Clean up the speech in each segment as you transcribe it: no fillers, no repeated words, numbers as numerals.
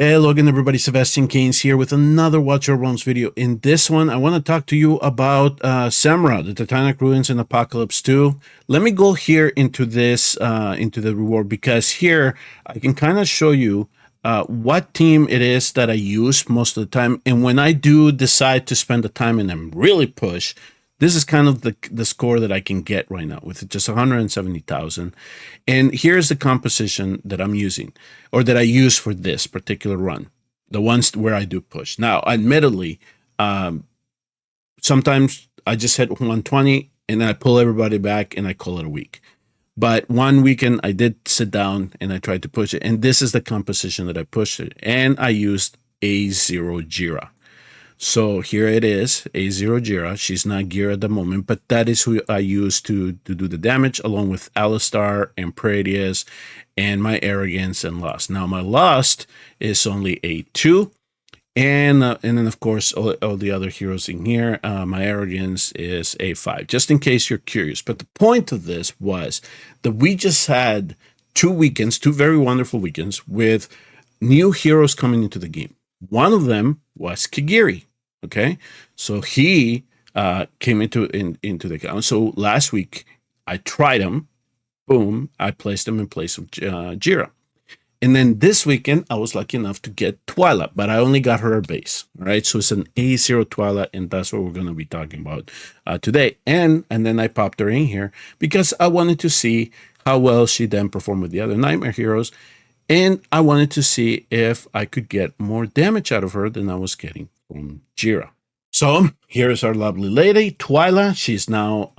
Hello again, everybody. Sebastian Keynes here with another Watch Your Realms video. In this one, I want to talk to you about Semrah, the Titanic Ruins and Apocalypse 2. Let me go here into this, into the reward, because here I can kind of show you what team it is that I use most of the time. And when I do decide to spend the time and I'm really push, this is kind of the score that I can get right now with just 170,000. And here's the composition that I'm using, or that I use for this particular run, the ones where I do push. Now, admittedly, sometimes I just hit 120 and then I pull everybody back and I call it a week. But one weekend I did sit down and I tried to push it. And this is the composition that I pushed it. And I used A0 Jira. So here it is, A0 Jira. She's not gear at the moment, but that is who I use to do the damage, along with Alistar and Pradius and my Arrogance and Lust. Now my Lust is only A2, and then of course all the other heroes in here. My Arrogance is A5, just in case you're curious. But the point of this was that we just had two weekends, two very wonderful weekends with new heroes coming into the game. One of them was Kigiri. Okay, so he came into the account. So last week I tried him. Boom, I placed him in place of Jira. And then this weekend I was lucky enough to get Twyla, but I only got her a base. All right, so it's an A0 Twyla, and that's what we're going to be talking about today. And then I popped her in here because I wanted to see how well she then performed with the other Nightmare heroes. And I wanted to see if I could get more damage out of her than I was getting from Jira. So here's our lovely lady, Twyla. She's now,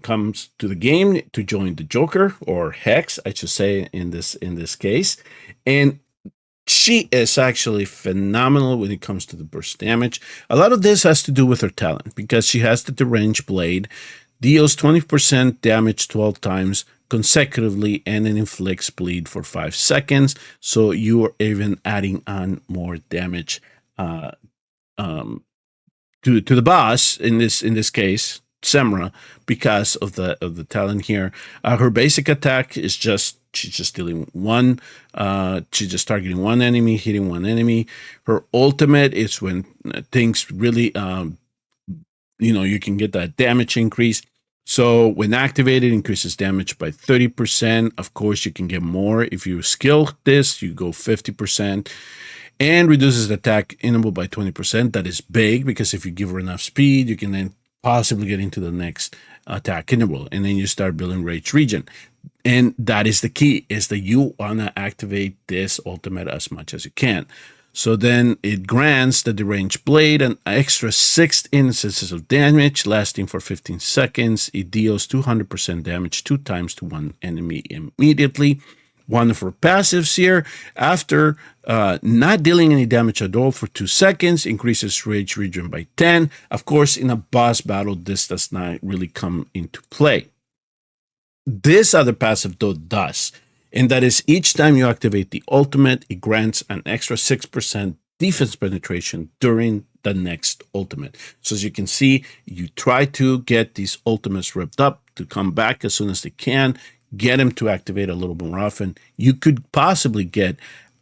comes to the game to join the Joker, or Hex, I should say in this case. And she is actually phenomenal when it comes to the burst damage. A lot of this has to do with her talent because she has the deranged blade, deals 20% damage 12 times consecutively, and it inflicts bleed for 5 seconds. So you are even adding on more damage to the boss in this case, Semrah, because of the talent here. Her basic attack is she's just dealing one. She's just targeting one enemy, hitting one enemy. Her ultimate is when things really, you can get that damage increase. So when activated, increases damage by 30%. Of course, you can get more. If you skill this, you go 50%. And reduces the attack interval by 20%. That is big because if you give her enough speed, you can then possibly get into the next attack interval. And then you start building Rage Regen. And that is the key, is that you want to activate this ultimate as much as you can. So then it grants the deranged blade an extra 6 instances of damage lasting for 15 seconds. It deals 200% damage 2 times to one enemy immediately. One of her passives here, after not dealing any damage at all for 2 seconds, increases Rage Regen by 10. Of course, in a boss battle, this does not really come into play. This other passive, though, does. And that is each time you activate the ultimate, it grants an extra 6% defense penetration during the next ultimate. So as you can see, you try to get these ultimates ripped up to come back as soon as they can, get them to activate a little more often. You could possibly get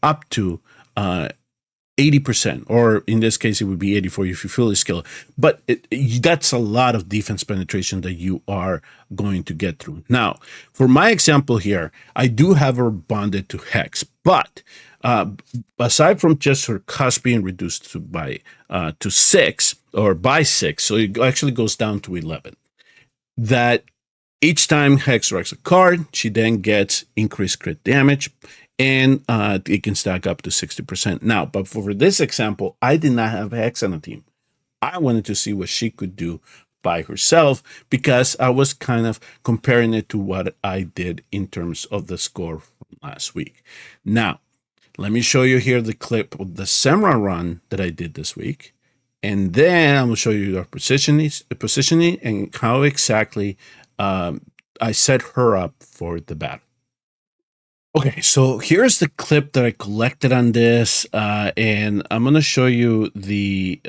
up to 80%, or in this case, it would be 84 if you fully skill. But that's a lot of defense penetration that you are going to get through. Now, for my example here, I do have her bonded to Hex, but aside from just her cost being reduced to 6, or by 6, so it actually goes down to 11, that each time Hex wrecks a card, she then gets increased crit damage, and it can stack up to 60%. Now, but for this example, I did not have Hex on the team. I wanted to see what she could do by herself because I was kind of comparing it to what I did in terms of the score from last week. Now, let me show you here the clip of the Semrah run that I did this week. And then I will show you the positioning and how exactly I set her up for the battle. Okay, so here's the clip that I collected on this, and I'm gonna show you the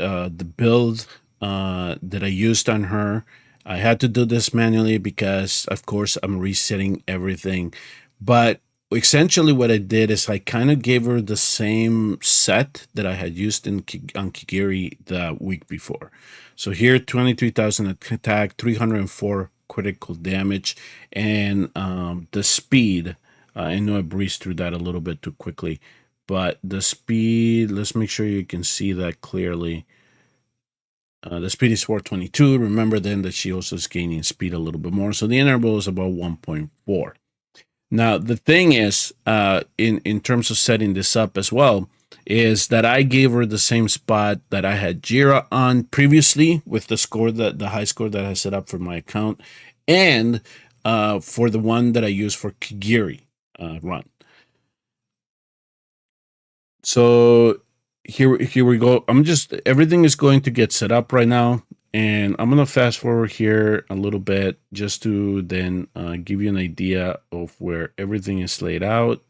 build that I used on her. I had to do this manually because, of course, I'm resetting everything. But essentially what I did is I kind of gave her the same set that I had used on Kigiri the week before. So here, 23,000 attack, 304 critical damage, and the speed. I know I breezed through that a little bit too quickly, but the speed, let's make sure you can see that clearly. The speed is 422. Remember then that she also is gaining speed a little bit more. So the interval is about 1.4. Now, the thing is, in terms of setting this up as well, is that I gave her the same spot that I had Jira on previously with the score, that the high score that I set up for my account, and for the one that I use for Kigiri run. So here we go. Everything is going to get set up right now. And I'm going to fast forward here a little bit just to then give you an idea of where everything is laid out.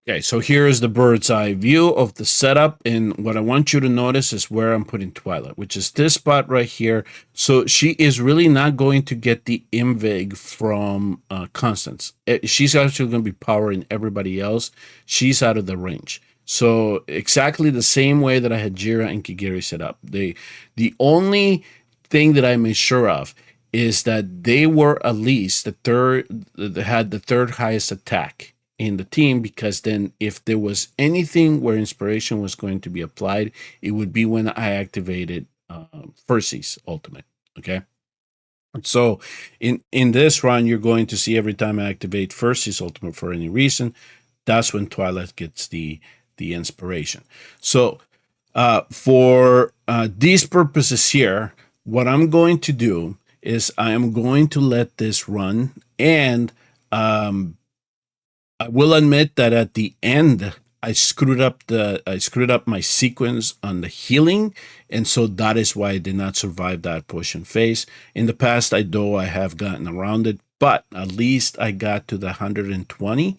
Okay, so here is the bird's eye view of the setup. And what I want you to notice is where I'm putting Twyla, which is this spot right here. So she is really not going to get the invig from Constance. She's actually going to be powering everybody else. She's out of the range. So exactly the same way that I had Jira and Kigiri set up. The only thing that I made sure of is that they were at least had the third highest attack in the team, because then if there was anything where inspiration was going to be applied, it would be when I activated Percy's ultimate. Okay. So in this run, you're going to see every time I activate Percy's ultimate for any reason, that's when Twyla gets the inspiration. So for these purposes here, what I'm going to do is I am going to let this run, and I will admit that at the end I screwed up my sequence on the healing, and so that is why I did not survive that potion phase. In the past, I have gotten around it, but at least I got to the 120.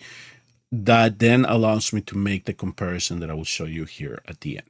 That then allows me to make the comparison that I will show you here at the end.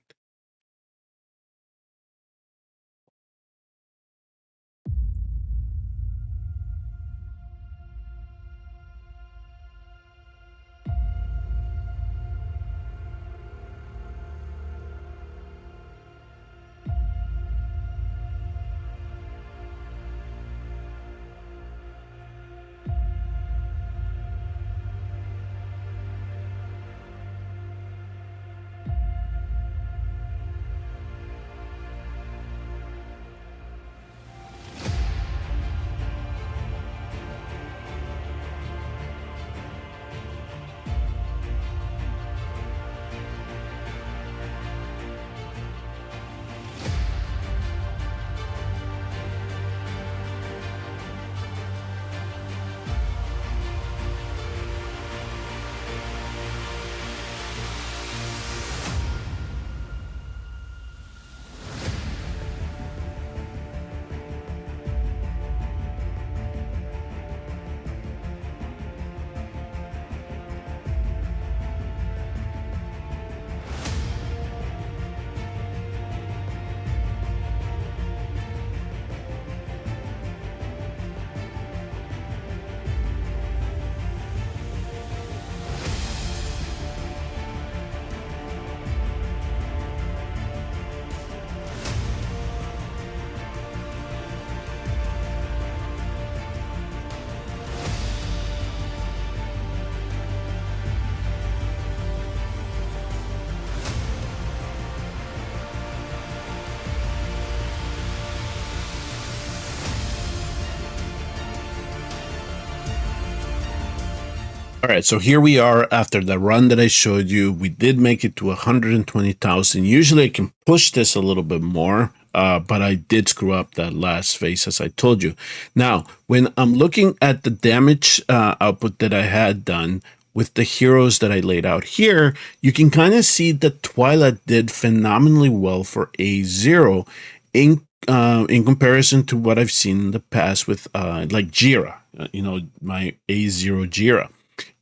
All right, so here we are after the run that I showed you. We did make it to 120,000. Usually I can push this a little bit more, but I did screw up that last phase, as I told you. Now, when I'm looking at the damage output that I had done with the heroes that I laid out here, you can kind of see that Twyla did phenomenally well for A0 in comparison to what I've seen in the past with like Jira, my A0 Jira.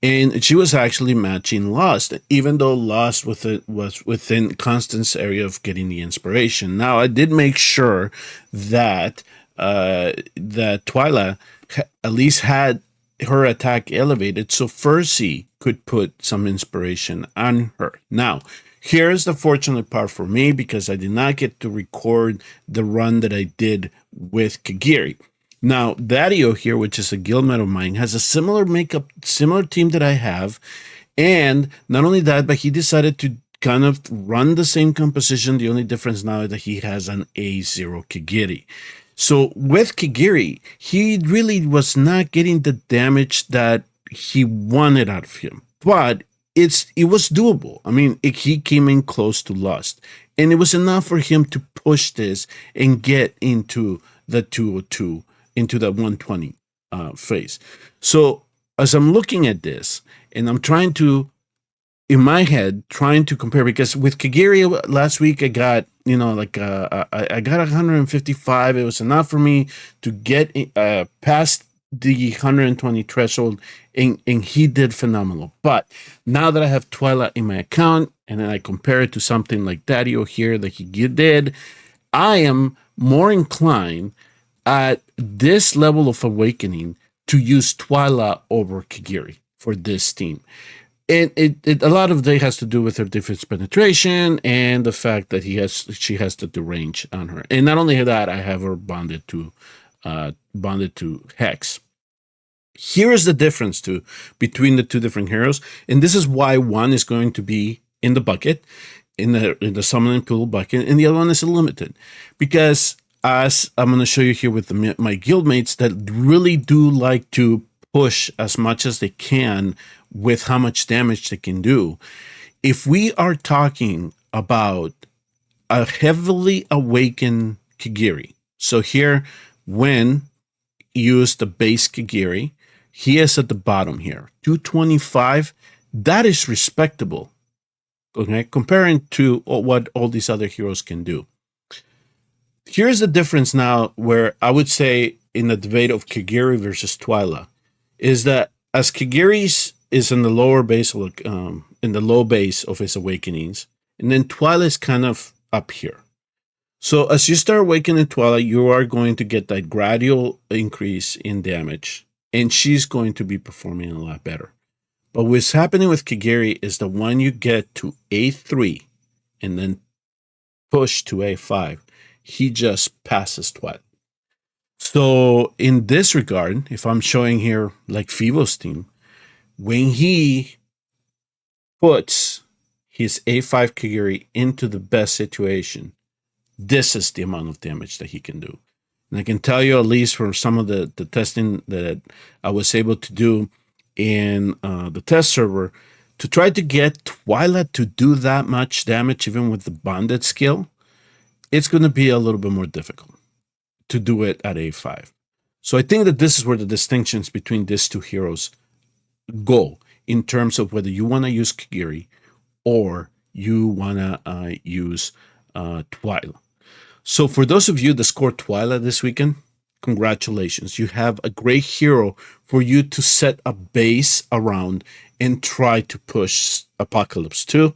And she was actually matching Lost, even though Lost was within Constance's area of getting the inspiration. Now, I did make sure that that Twyla at least had her attack elevated, so Percy could put some inspiration on her. Now, here's the fortunate part for me, because I did not get to record the run that I did with Kigiri. Now, Dario here, which is a guildmate of mine, has a similar makeup, similar team that I have. And not only that, but he decided to kind of run the same composition. The only difference now is that he has an A0 Kigiri. So with Kigiri, he really was not getting the damage that he wanted out of him. But it was doable. I mean, he came in close to Lust. And it was enough for him to push this and get into the 202, into the 120 phase. So as I'm looking at this, and I'm trying to, in my head, trying to compare, because with Kigiri last week, I got, I got 155. It was enough for me to get past the 120 threshold, and he did phenomenal. But now that I have Twyla in my account, and then I compare it to something like Dario here that he did, I am more inclined at this level of awakening to use Twyla over Kigiri for this team. And it a lot of it has to do with her defense penetration and the fact that she has the range on her. And not only that, I have her bonded to Hex. Here is the difference between the two different heroes, and this is why one is going to be in the bucket, in the summoning pool bucket, and the other one is limited, because as I'm going to show you here with my guildmates that really do like to push as much as they can with how much damage they can do. If we are talking about a heavily awakened Kigiri, so here, when use the base Kigiri, he is at the bottom here, 225. That is respectable, okay, comparing to what all these other heroes can do. Here's the difference now, where I would say in the debate of Kigiri versus Twyla, is that as Kigiri is in the lower base, in the low base of his awakenings, and then Twyla is kind of up here. So as you start awakening Twyla, you are going to get that gradual increase in damage, and she's going to be performing a lot better. But what's happening with Kigiri is that when you get to A3 and then push to A5, he just passes Twyla. So in this regard, if I'm showing here like Fivo's team, when he puts his A5 Kigiri into the best situation, this is the amount of damage that he can do. And I can tell you, at least from some of the testing that I was able to do in the test server, to try to get Twyla to do that much damage, even with the bonded skill, it's going to be a little bit more difficult to do it at A5. So I think that this is where the distinctions between these two heroes go, in terms of whether you want to use Kigiri or you want to use Twyla. So for those of you that scored Twyla this weekend, congratulations. You have a great hero for you to set a base around and try to push Apocalypse 2.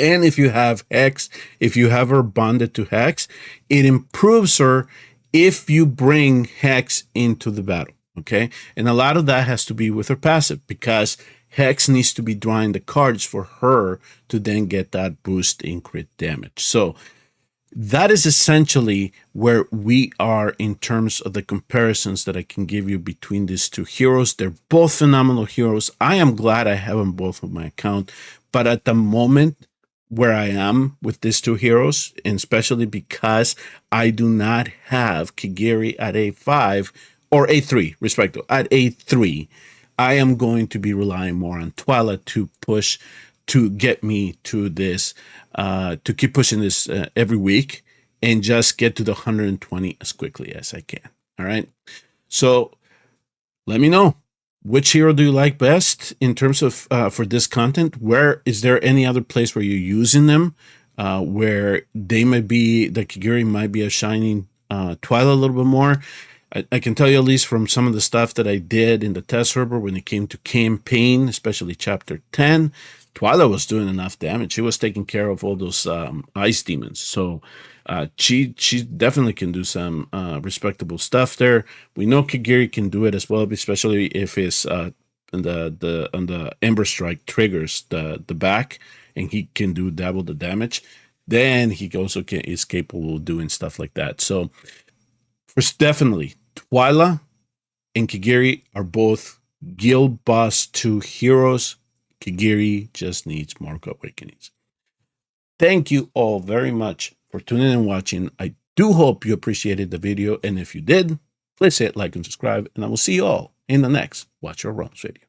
And if you have Hex, if you have her bonded to Hex, it improves her if you bring Hex into the battle, okay? And a lot of that has to be with her passive, because Hex needs to be drawing the cards for her to then get that boost in crit damage. So that is essentially where we are in terms of the comparisons that I can give you between these two heroes. They're both phenomenal heroes. I am glad I have them both on my account, but at the moment where I am with these two heroes, and especially because I do not have Kigiri at A5 or A3, respectively, at A3, I am going to be relying more on Twyla to push, to get me to this, to keep pushing this every week and just get to the 120 as quickly as I can. All right. So let me know, which hero do you like best in terms of for this content? Where is there any other place where you're using them, where they might be, the Kigiri might be a shining Twyla a little bit more? I can tell you, at least from some of the stuff that I did in the test server when it came to campaign, especially chapter 10, Twyla was doing enough damage. She was taking care of all those ice demons. So she definitely can do some respectable stuff there. We know Kigiri can do it as well, especially if his the Ember Strike triggers the back, and he can do double the damage. Then he also is capable of doing stuff like that. So, definitely, Twyla and Kigiri are both Guild Boss 2 heroes. Kigiri just needs more awakenings. Thank you all very much for tuning in and watching. I do hope you appreciated the video, and if you did, please hit like and subscribe, and I will see you all in the next Watch Your Realms video.